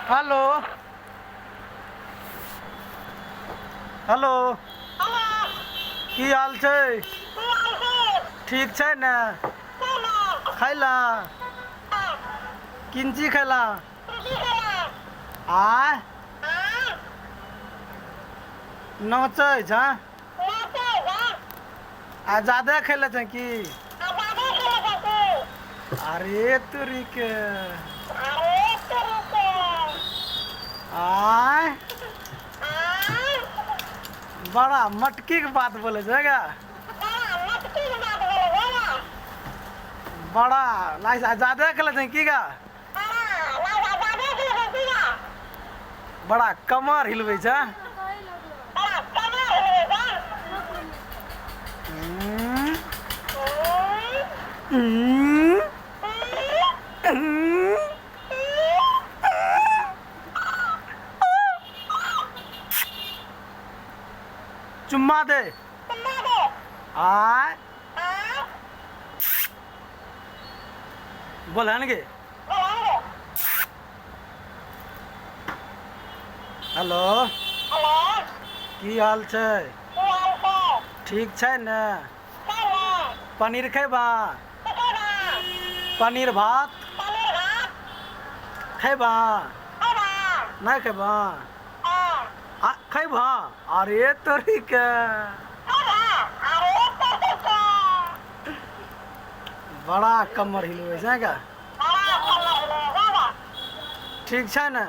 Hello hello की हाल छै? ठीक छै ने? खैला किन चीज खैला? आय नोचै छ? आ ज्यादा खेले छ की? अरे तोरी के आय बड़ा मटकी के बात बोले छ गा। बड़ा लाइस ज्यादा खेले छ की गा? बड़ा कमर हिलबै छ। चुम्मा दे। आय बोल है गे। हेलो की हाल छै? ठीक छै ने? पनीर खैबा? पनीर भात खैबा? नहीं खैबा? खैबा? अरे तोरी के बड़ा कमर हिलबै छै गा। ठीक छै ने?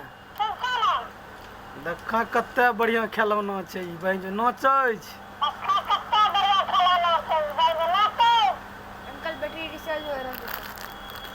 देखा कते बढ़िया खेलौना छै, ई बहन नोचै छै।